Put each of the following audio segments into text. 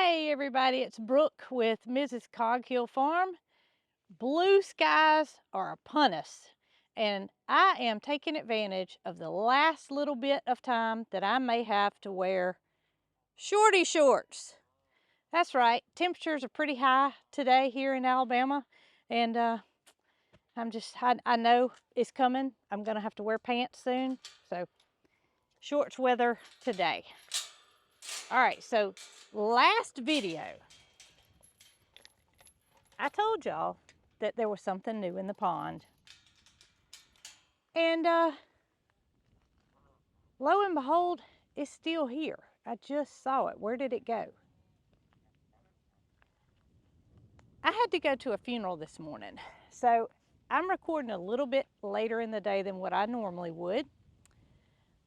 Hey everybody, it's Brooke with Mrs. Cog Hill Farm. Blue skies are upon us, and I am taking advantage of the last little bit of time that I may have to wear shorty shorts. That's right, temperatures are pretty high today here in Alabama, and I know it's coming. I'm gonna have to wear pants soon, so shorts weather today. All right, so last video, I told y'all that there was something new in the pond. And lo and behold, it's still here. I just saw it. Where did it go? I had to go to a funeral this morning, so I'm recording a little bit later in the day than what I normally would.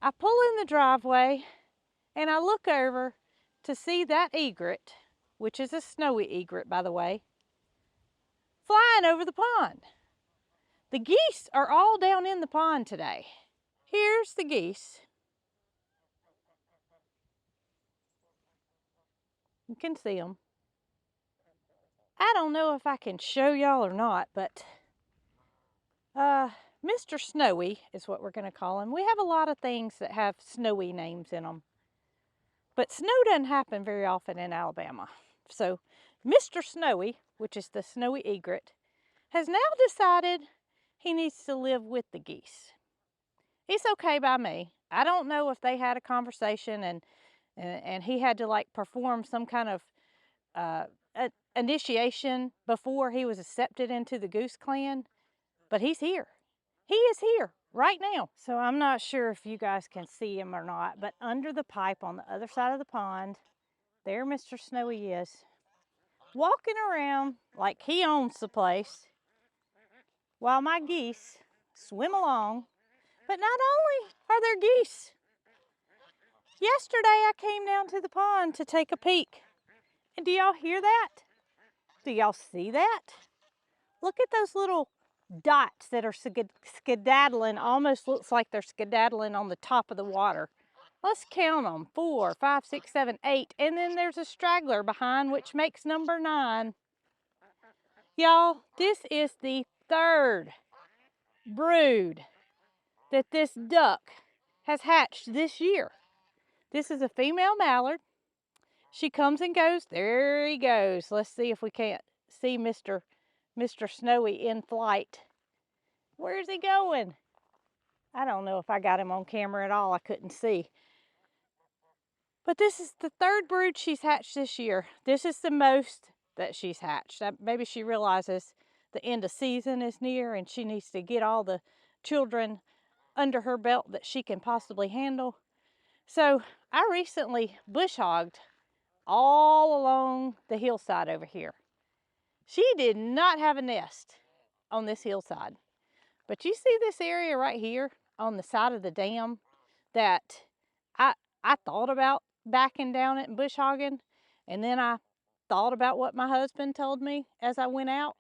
I pull in the driveway and I look over to see that egret, which is a snowy egret, by the way, flying over the pond. The geese are all down in the pond today. Here's the geese. You can see them. I don't know if I can show y'all or not, but Mr. Snowy is what we're going to call him. We have a lot of things that have snowy names in them, but snow doesn't happen very often in Alabama. So Mr. Snowy, which is the snowy egret, has now decided he needs to live with the geese. He's okay by me. I don't know if they had a conversation and he had to like perform some kind of initiation before he was accepted into the goose clan, but he's here. He is here right now. So I'm not sure if you guys can see him or not, but under the pipe on the other side of the pond, there Mr. Snowy is, walking around like he owns the place, while my geese swim along. But not only are there geese, yesterday I came down to the pond to take a peek. And do y'all hear that? Do y'all see that? Look at those little dots that are skedaddling. Almost looks like they're skedaddling on the top of the water. Let's count them. 4, 5, 6, 7, 8. And then there's a straggler behind, which makes number 9. Y'all, this is the 3rd brood that this duck has hatched this year. This is a female mallard. She comes and goes. There he goes. Let's see if we can't see Mr. Snowy in flight. Where's he going? I don't know if I got him on camera at all. I couldn't see. But this is the 3rd brood she's hatched this year. This is the most that she's hatched. Maybe she realizes the end of season is near and she needs to get all the children under her belt that she can possibly handle. So I recently bush hogged all along the hillside over here. She did not have a nest on this hillside. But you see this area right here on the side of the dam that I thought about backing down it and bush hogging, and then I thought about what my husband told me as I went out.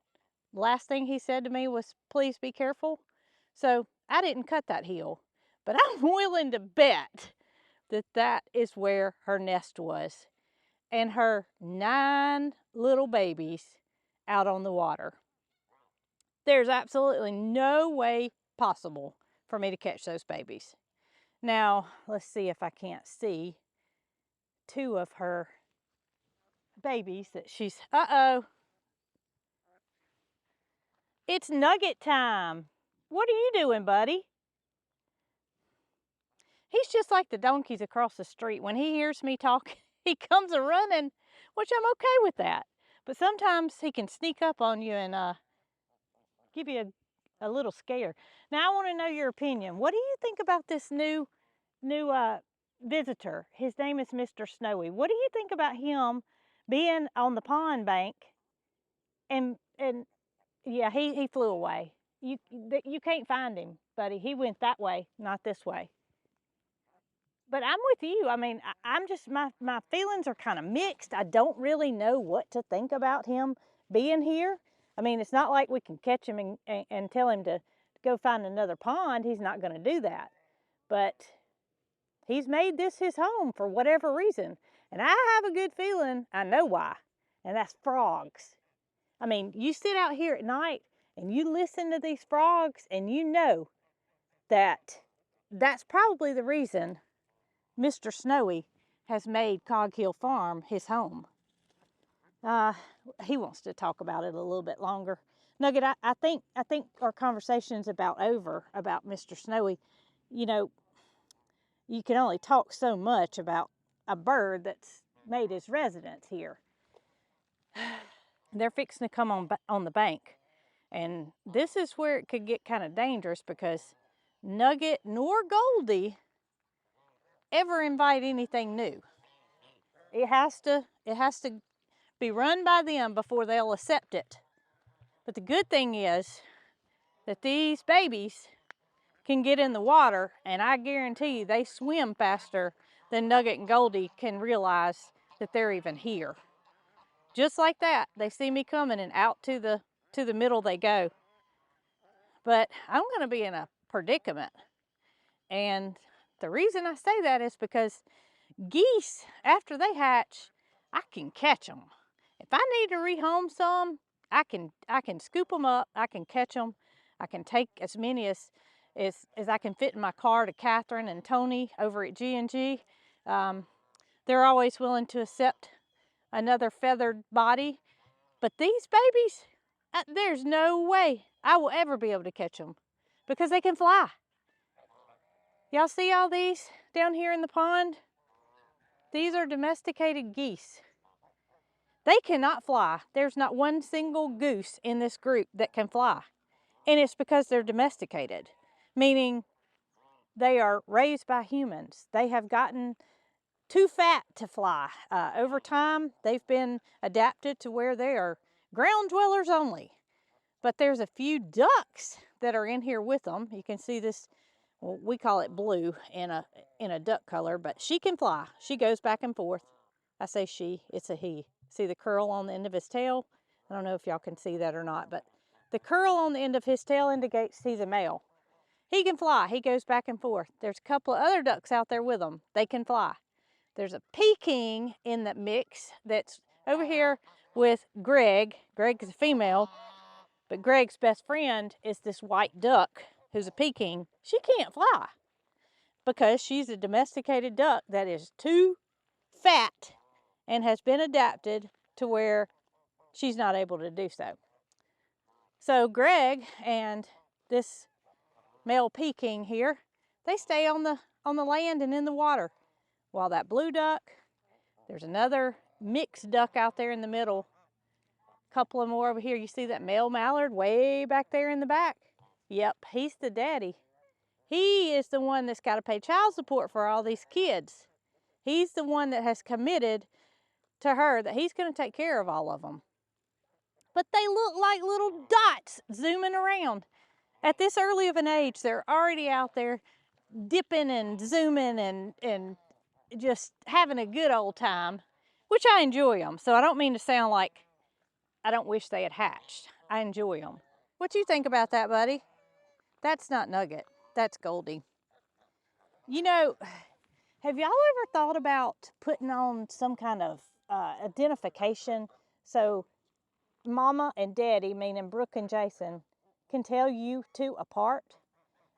The last thing he said to me was, please be careful. So I didn't cut that hill, but I'm willing to bet that that is where her nest was and her 9 little babies out on the water. There's absolutely no way possible for me to catch those babies. Now, let's see if I can't see 2 of her babies that she's, uh-oh. It's Nugget time. What are you doing, buddy? He's just like the donkeys across the street. When he hears me talk, he comes a-running, which I'm okay with that. But sometimes he can sneak up on you and give you a little scare. Now, I want to know your opinion. What do you think about this new visitor? His name is Mr. Snowy. What do you think about him being on the pond bank? And yeah, he flew away. You can't find him, buddy. He went that way, not this way. But I'm with you. I mean, I'm just, my feelings are kind of mixed. I don't really know what to think about him being here. I mean, it's not like we can catch him and tell him to go find another pond. He's not going to do that. But He's made this his home for whatever reason. And I have a good feeling I know why. And that's frogs. I mean, you sit out here at night and you listen to these frogs and you know that that's probably the reason Mr. Snowy has made Cog Hill Farm his home. He wants to talk about it a little bit longer. Nugget, I think our conversation's about over about Mr. Snowy. You know, you can only talk so much about a bird that's made his residence here. They're fixing to come on the bank. And this is where it could get kind of dangerous because Nugget nor Goldie ever invite anything new. It has to be run by them before they'll accept it. But the good thing is that these babies can get in the water, and I guarantee you they swim faster than Nugget and Goldie can realize that they're even here. Just like that, they see me coming and out to the middle they go. But I'm going to be in a predicament. And the reason I say that is because geese, after they hatch, I can catch them. If I need to rehome some, I can scoop them up, I can catch them, I can take as many as I can fit in my car to Catherine and Tony over at G&G. They're always willing to accept another feathered body, but these babies, there's no way I will ever be able to catch them because they can fly. Y'all see all these down here in the pond? These are domesticated geese. They cannot fly. There's not one single goose in this group that can fly. And it's because they're domesticated, meaning they are raised by humans. They have gotten too fat to fly. Over time, they've been adapted to where they are ground dwellers only. But there's a few ducks that are in here with them. You can see this, well, we call it blue in a duck color, but she can fly. She goes back and forth. I say she, it's a he. See the curl on the end of his tail? I don't know if y'all can see that or not, but the curl on the end of his tail indicates he's a male. He can fly. He goes back and forth. There's a couple of other ducks out there with him. They can fly. There's a Peking in the mix that's over here with Greg. Greg is a female, but Greg's best friend is this white duck who's a Peking. She can't fly because she's a domesticated duck that is too fat and has been adapted to where she's not able to do so. So Greg and this male Peking here, they stay on the land and in the water. While that blue duck, there's another mixed duck out there in the middle. A couple of more over here. You see that male mallard way back there in the back? Yep, he's the daddy. He is the one that's got to pay child support for all these kids. He's the one that has committed to her that he's going to take care of all of them. But they look like little dots zooming around. At this early of an age, they're already out there dipping and zooming and just having a good old time, which I enjoy them. So I don't mean to sound like I don't wish they had hatched. I enjoy them. What you think about that, buddy? That's not Nugget. That's Goldie. You know, have y'all ever thought about putting on some kind of identification so Mama and Daddy, meaning Brooke and Jason, can tell you two apart?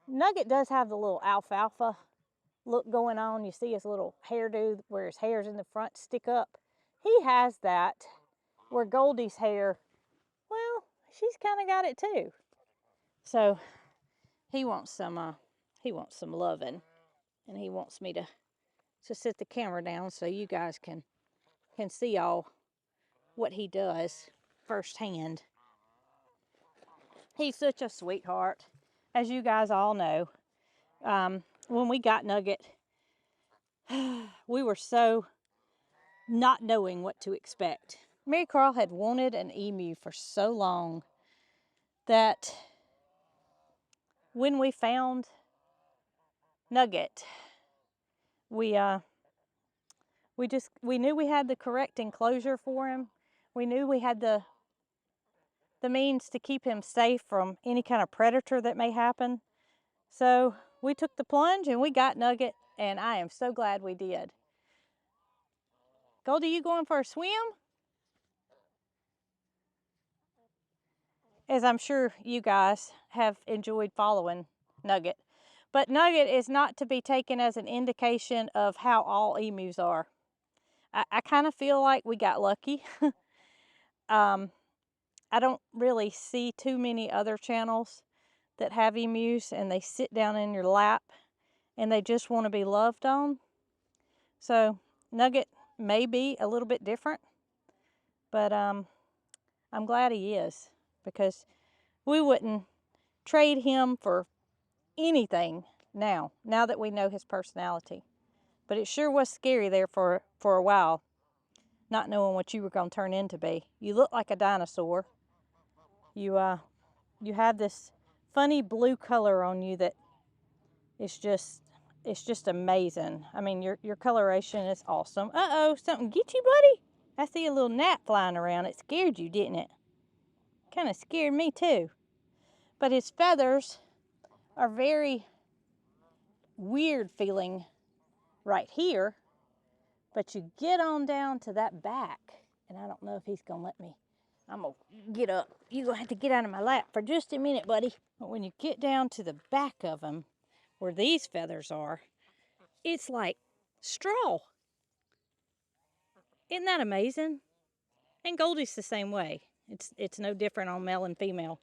Nugget does have the little alfalfa look going on. You see his little hairdo where his hairs in the front stick up. He has that where Goldie's hair, well, she's kind of got it too. So he wants some loving, and he wants me to sit the camera down so you guys can see all what he does firsthand. He's such a sweetheart, as you guys all know. When we got Nugget, we were so not knowing what to expect. Marycarl had wanted an emu for so long that when we found Nugget, we knew we had the correct enclosure for him. We knew we had the means to keep him safe from any kind of predator that may happen. So we took the plunge and we got Nugget, and I am so glad we did. Goldie, you going for a swim? As I'm sure you guys have enjoyed following Nugget. But Nugget is not to be taken as an indication of how all emus are. I kind of feel like we got lucky. I don't really see too many other channels that have emus and they sit down in your lap and they just want to be loved on. So Nugget may be a little bit different, but I'm glad he is, because we wouldn't trade him for anything now that we know his personality. But it sure was scary there for a while, not knowing what you were going to turn into be. You look like a dinosaur. You have this funny blue color on you that is just, it's just amazing. I mean, your coloration is awesome. Uh-oh, something get you, buddy? I see a little gnat flying around. It scared you, didn't it? Kind of scared me too. But his feathers are very weird feeling right here. But you get on down to that back, and I don't know if he's gonna let me. I'm gonna get up. You're gonna have to get out of my lap for just a minute, buddy. But when you get down to the back of him, where these feathers are, it's like straw. Isn't that amazing? And Goldie's the same way. It's no different on male and female.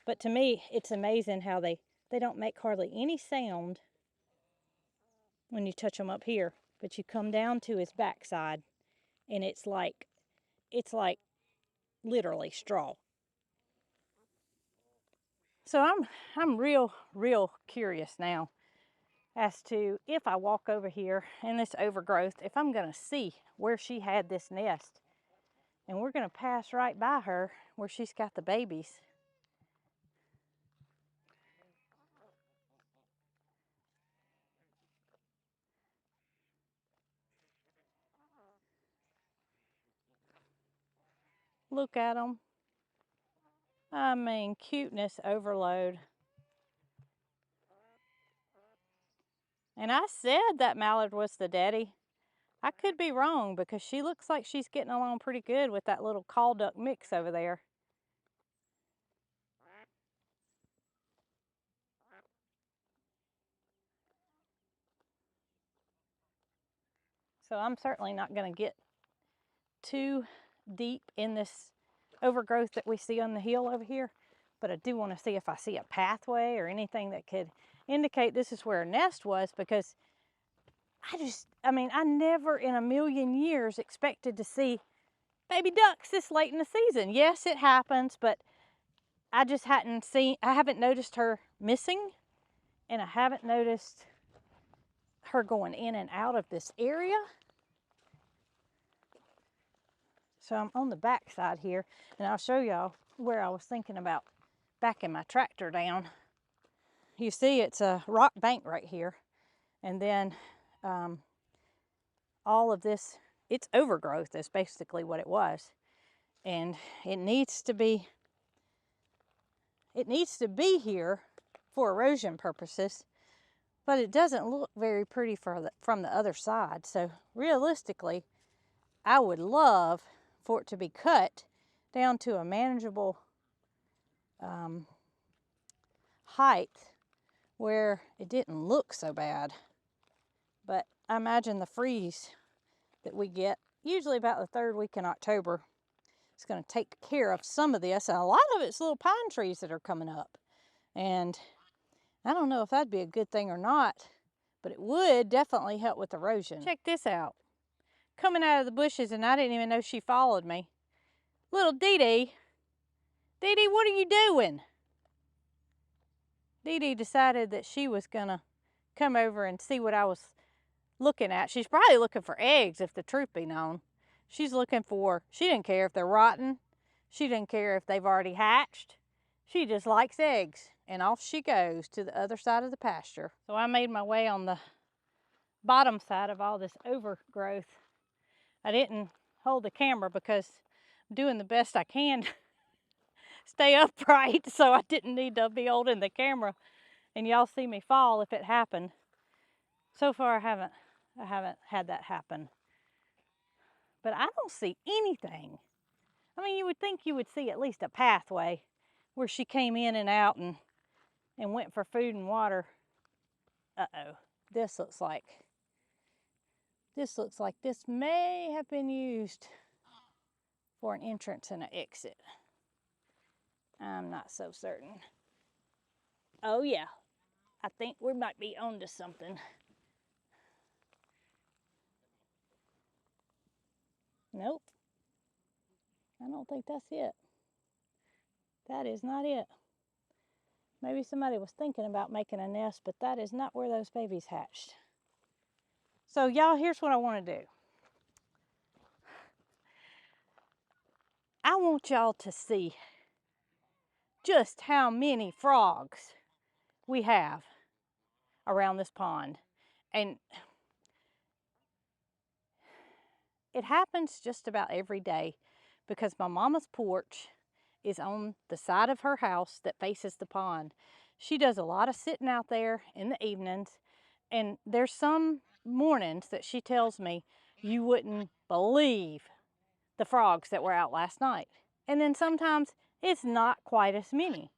But to me, it's amazing how they don't make hardly any sound when you touch them up here. But you come down to his backside, and it's like literally straw. So I'm real curious now as to, if I walk over here in this overgrowth, if I'm gonna see where she had this nest. And we're gonna pass right by her where she's got the babies. Look at them. I mean, cuteness overload. And I said that mallard was the daddy. I could be wrong, because she looks like she's getting along pretty good with that little call duck mix over there. So I'm certainly not going to get too deep in this overgrowth that we see on the hill over here, but I do want to see if I see a pathway or anything that could indicate this is where a nest was, because I mean, I never in a million years expected to see baby ducks this late in the season. Yes, it happens, but I haven't noticed her missing, and I haven't noticed her going in and out of this area. So I'm on the back side here, and I'll show y'all where I was thinking about backing my tractor down. You see, it's a rock bank right here, and then all of this, it's overgrowth is basically what it was. And it needs to be here for erosion purposes, but it doesn't look very pretty from the other side. So realistically, I would love for it to be cut down to a manageable height where it didn't look so bad. But I imagine the freeze that we get usually about the third week in October, it's going to take care of some of this, and a lot of it's little pine trees that are coming up. And I don't know if that'd be a good thing or not, but it would definitely help with erosion. Check this out. Coming out of the bushes, and I didn't even know she followed me. Little Dee Dee. Dee Dee, what are you doing? Dee Dee decided that she was gonna come over and see what I was looking at. She's probably looking for eggs, if the truth be known. She didn't care if they're rotten. She didn't care if they've already hatched. She just likes eggs, and off she goes to the other side of the pasture. So I made my way on the bottom side of all this overgrowth. I didn't hold the camera because I'm doing the best I can to stay upright, so I didn't need to be holding the camera. and y'all see me fall if it happened. So far I haven't had that happen. But I don't see anything. I mean, you would think you would see at least a pathway where she came in and out and went for food and water. Uh-oh, this looks like this may have been used for an entrance and an exit. I'm not so certain. Oh yeah, I think we might be onto something. Nope, I don't think that's it. That is not it. Maybe somebody was thinking about making a nest, but that is not where those babies hatched. So y'all, here's what I want to do. I want y'all to see just how many frogs we have around this pond. And it happens just about every day because my mama's porch is on the side of her house that faces the pond. She does a lot of sitting out there in the evenings, and there's some mornings that she tells me you wouldn't believe the frogs that were out last night. And then sometimes it's not quite as many.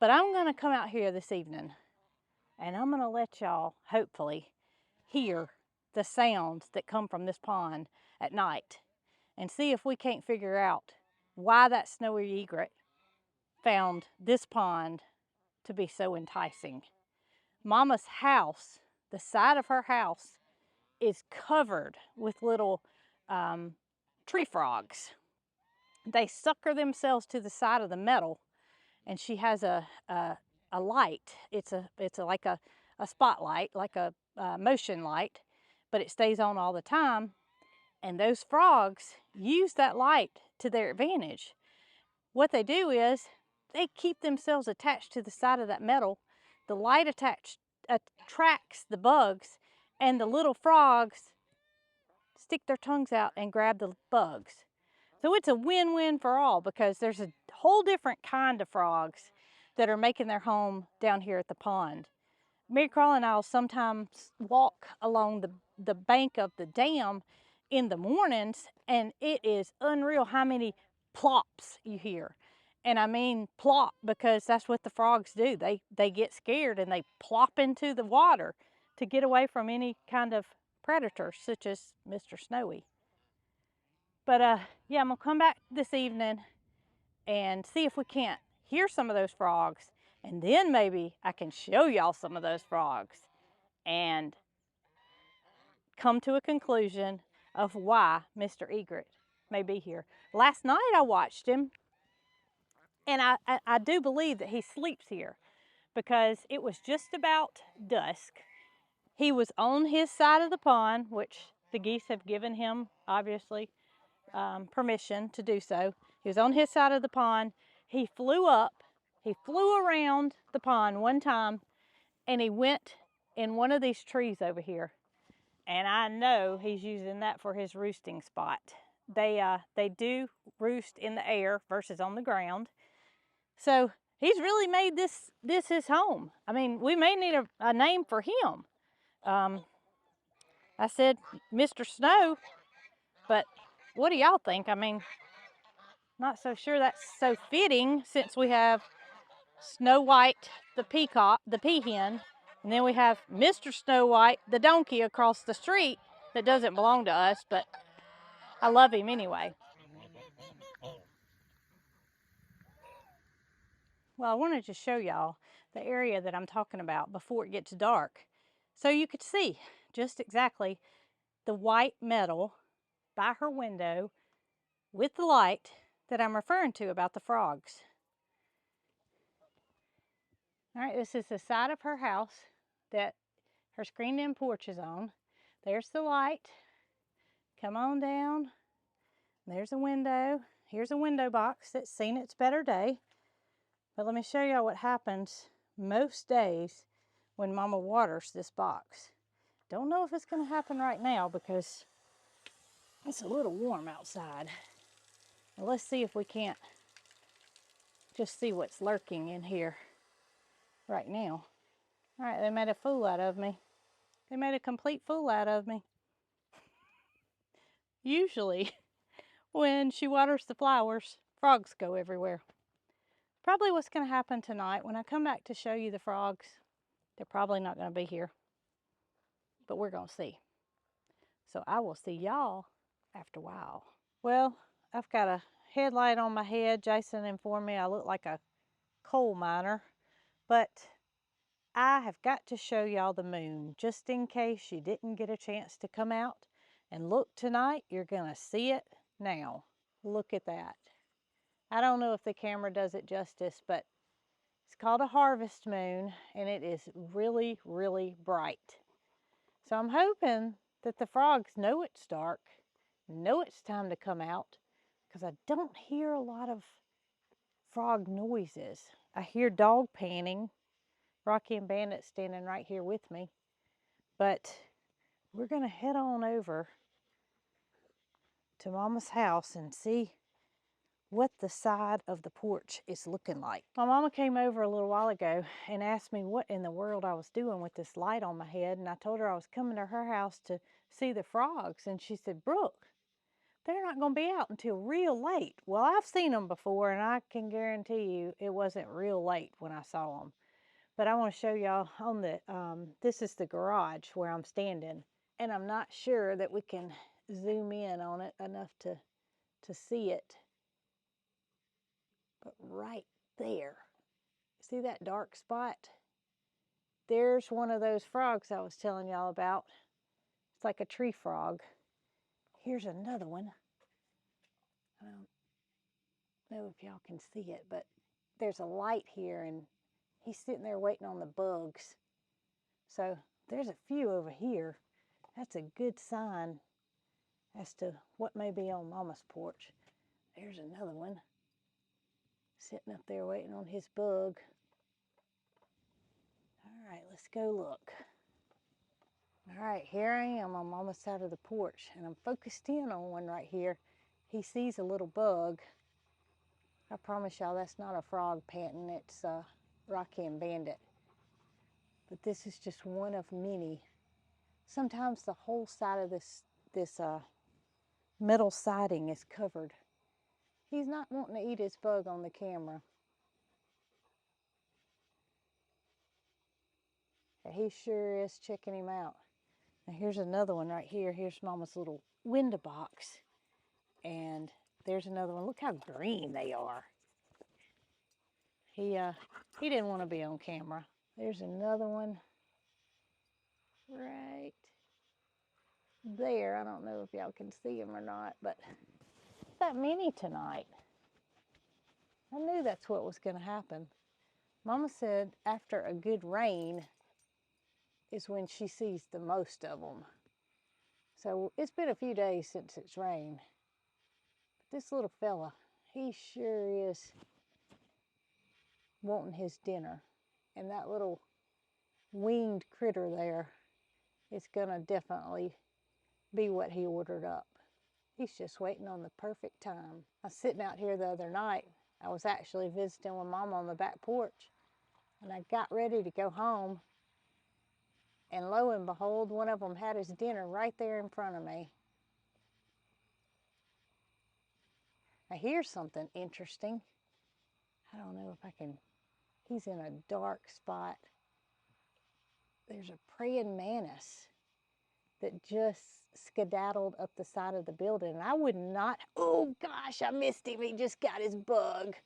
But I'm going to come out here this evening and I'm going to let y'all hopefully hear the sounds that come from this pond at night and see if we can't figure out why that snowy egret found this pond to be so enticing. Mama's house, the side of her house, is covered with little tree frogs. They sucker themselves to the side of the metal, and she has a light. It's like a spotlight, like a motion light, but it stays on all the time. And those frogs use that light to their advantage. What they do is they keep themselves attached to the side of that metal. The light attracts the bugs, and the little frogs stick their tongues out and grab the bugs. So it's a win-win for all because there's a whole different kind of frogs that are making their home down here at the pond. Marycarl and I will sometimes walk along the bank of the dam in the mornings, and it is unreal how many plops you hear. And I mean plop because that's what the frogs do. They get scared and they plop into the water to get away from any kind of predators such as Mr. Snowy. But yeah, I'm gonna come back this evening and see if we can't hear some of those frogs, and then maybe I can show y'all some of those frogs and come to a conclusion of why Mr. Egret may be here. Last night I watched him, and I do believe that he sleeps here because it was just about dusk. He was on his side of the pond, which the geese have given him, obviously, permission to do so. He was on his side of the pond. He flew up, he flew around the pond one time, and he went in one of these trees over here. And I know he's using that for his roosting spot. They do roost in the air versus on the ground. So he's really made this his home. I mean, we may need a name for him. I said Mr. Snow, but what do y'all think? I mean, not so sure that's so fitting since we have Snow White, the peacock, the peahen, and then we have Mr. Snow White, the donkey across the street that doesn't belong to us, but I love him anyway. Well, I wanted to show y'all the area that I'm talking about before it gets dark, so you could see just exactly the white metal by her window with the light that I'm referring to about the frogs. All right, this is the side of her house that her screened-in porch is on. There's the light. Come on down. There's a window. Here's a window box that's seen its better day. But let me show y'all what happens most days when Mama waters this box. Don't know if it's going to happen right now because it's a little warm outside. Well, let's see if we can't just see what's lurking in here right now. All right, they made a fool out of me. They made a complete fool out of me. Usually, when she waters the flowers, frogs go everywhere. Probably what's going to happen tonight, when I come back to show you the frogs, they're probably not going to be here. But we're going to see. So I will see y'all after a while. Well, I've got a headlight on my head. Jason informed me I look like a coal miner. But I have got to show y'all the moon, just in case you didn't get a chance to come out and look tonight. You're gonna see it now. Look at that. I don't know if the camera does it justice, but it's called a harvest moon, and it is really, really bright. So I'm hoping that the frogs know it's dark, know it's time to come out, because I don't hear a lot of frog noises. I hear dog panting. Rocky and Bandit standing right here with me. But we're going to head on over to Mama's house and see what the side of the porch is looking like. My mama came over a little while ago and asked me what in the world I was doing with this light on my head, and I told her I was coming to her house to see the frogs, and she said, Brooke, they're not going to be out until real late. Well, I've seen them before, and I can guarantee you it wasn't real late when I saw them. But I want to show y'all on the, this is the garage where I'm standing. And I'm not sure that we can zoom in on it enough to see it. But right there, see that dark spot? There's one of those frogs I was telling y'all about. It's like a tree frog. Here's another one. I don't know if y'all can see it, but there's a light here and he's sitting there waiting on the bugs. So there's a few over here. That's a good sign as to what may be on Mama's porch. There's another one sitting up there waiting on his bug. All right, let's go look. All right, here I am on Mama's side of the porch, and I'm focused in on one right here. He sees a little bug. I promise y'all that's not a frog panting, it's Rocky and Bandit. But this is just one of many. Sometimes the whole side of this metal siding is covered. He's not wanting to eat his bug on the camera. He sure is checking him out. Now here's another one right here. Here's Mama's little window box. And there's another one. Look how green they are. He didn't want to be on camera. There's another one right there. I don't know if y'all can see him or not, but that many tonight. I knew that's what was going to happen. Mama said after a good rain is when she sees the most of them. So it's been a few days since it's rained. But this little fella, he sure is wanting his dinner. And that little winged critter there is gonna definitely be what he ordered up. He's just waiting on the perfect time. I was sitting out here the other night. I was actually visiting with Mama on the back porch. And I got ready to go home. And lo and behold, one of them had his dinner right there in front of me. Now here's something interesting. I don't know if I can, he's in a dark spot. There's a praying mantis that just skedaddled up the side of the building. And I would not, oh gosh, I missed him. He just got his bug.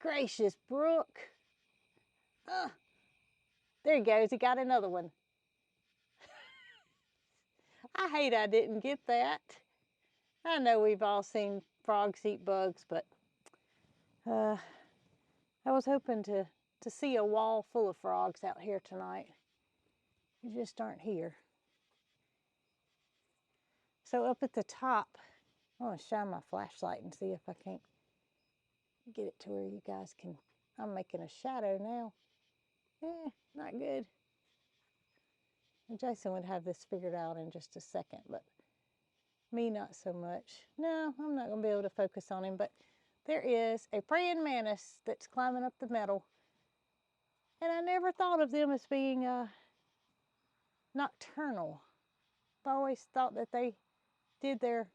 Gracious, Brooke. There he goes, he got another one. I hate I didn't get that. I know we've all seen frogs eat bugs, but I was hoping to see a wall full of frogs out here tonight. You just aren't here. So up at the top, I want to shine my flashlight and see if I can't get it to where you guys can, I'm making a shadow now. Not good. And Jason would have this figured out in just a second, but me not so much. No, I'm not going to be able to focus on him, but there is a praying mantis that's climbing up the metal. And I never thought of them as being nocturnal. I always thought that they did their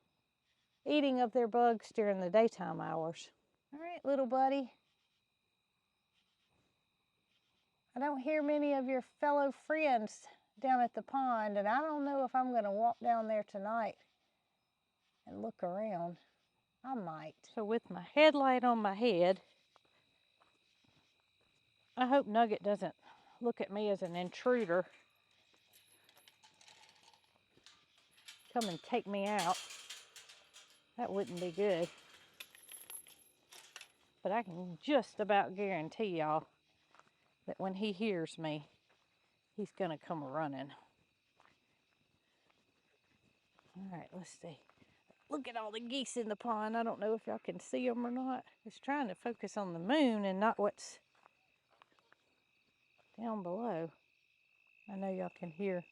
eating of their bugs during the daytime hours. All right, little buddy. I don't hear many of your fellow friends down at the pond, and I don't know if I'm going to walk down there tonight and look around. I might. So with my headlight on my head, I hope Nugget doesn't look at me as an intruder. Come and take me out. That wouldn't be good. But I can just about guarantee y'all that when he hears me, he's gonna come running. All right, let's see. Look at all the geese in the pond. I don't know if y'all can see them or not. It's trying to focus on the moon and not what's down below. I know y'all can hear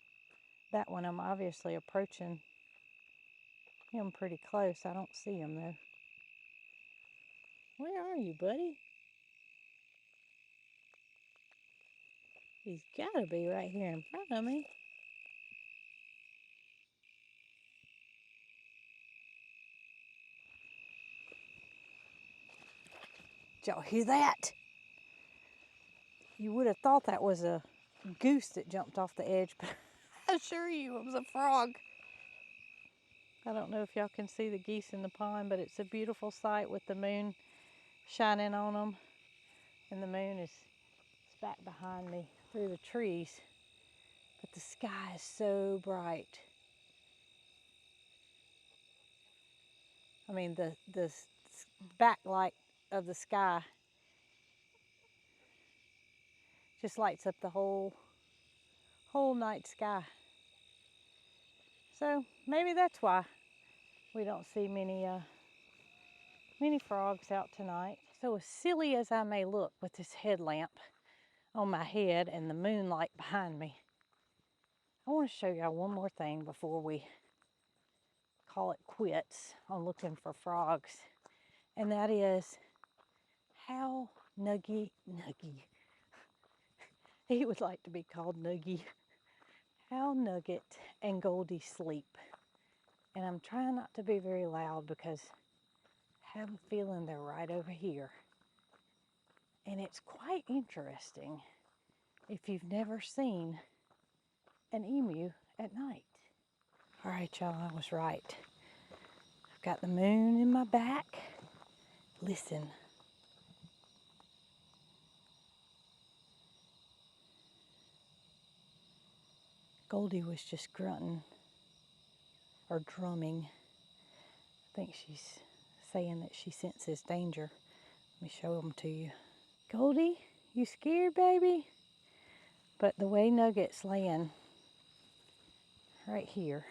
that one. I'm obviously approaching him pretty close. I don't see him though. Where are you, buddy? He's gotta be right here in front of me. Did y'all hear that? You would have thought that was a goose that jumped off the edge, but I assure you it was a frog. I don't know if y'all can see the geese in the pond, but it's a beautiful sight with the moon shining on them. And the moon is back behind me through the trees. But the sky is so bright. I mean, the backlight of the sky just lights up the whole night sky. So maybe that's why we don't see many frogs out tonight. So as silly as I may look with this headlamp on my head and the moonlight behind me, I want to show y'all one more thing before we call it quits on looking for frogs. And that is how Nuggy, he would like to be called Nuggy, how Nugget and Goldie sleep. And I'm trying not to be very loud because I have a feeling they're right over here. And it's quite interesting if you've never seen an emu at night. All right, y'all, I was right. I've got the moon in my back. Listen. Goldie was just grunting or drumming. I think she's saying that she senses danger. Let me show them to you. Goldie, you scared, baby? But the way Nugget's laying right here,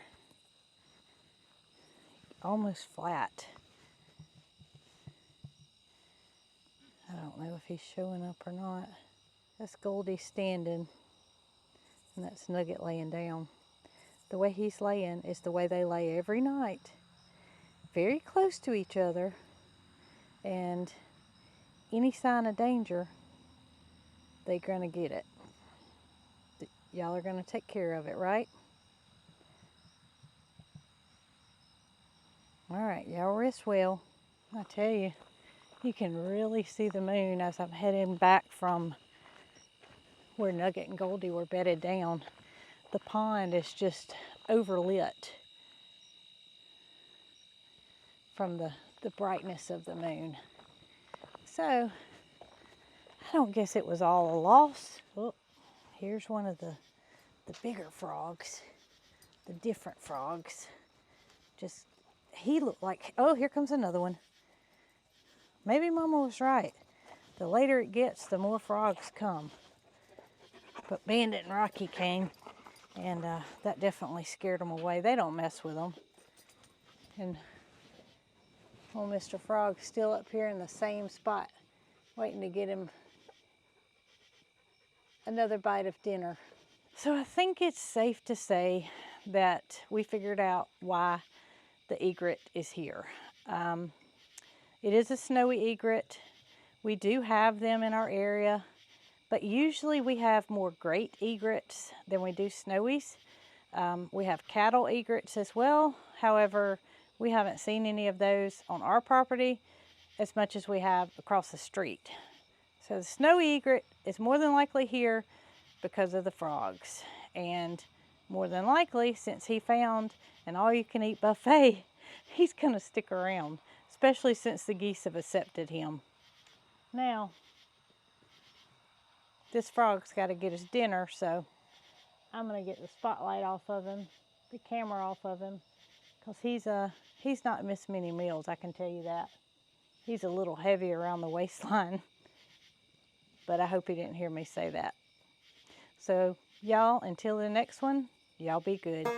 almost flat. I don't know if he's showing up or not. That's Goldie standing, and that's Nugget laying down. The way he's laying is the way they lay every night, very close to each other, and any sign of danger, they're gonna get it. Y'all are gonna take care of it, right? All right, y'all rest well. I tell you, you can really see the moon as I'm heading back from where Nugget and Goldie were bedded down. The pond is just overlit from the brightness of the moon. So, I don't guess it was all a loss. Oh, here's one of the bigger frogs, the different frogs. Just, he looked like, oh, here comes another one. Maybe Mama was right. The later it gets, the more frogs come. But Bandit and Rocky came, and that definitely scared them away. They don't mess with them. And old Mr. Frog's still up here in the same spot, waiting to get him another bite of dinner. So I think it's safe to say that we figured out why the egret is here. It is a snowy egret. We do have them in our area, But usually we have more great egrets than we do snowies. We have cattle egrets as well. However, we haven't seen any of those on our property as much as we have across the street. So the snowy egret is more than likely here because of the frogs. And more than likely, since he found an all-you-can-eat buffet, he's gonna stick around, especially since the geese have accepted him. Now, this frog's gotta get his dinner, so I'm gonna get the spotlight off of him, the camera off of him, because he's not missed many meals, I can tell you that. He's a little heavy around the waistline, but I hope he didn't hear me say that. So y'all, until the next one, y'all be good.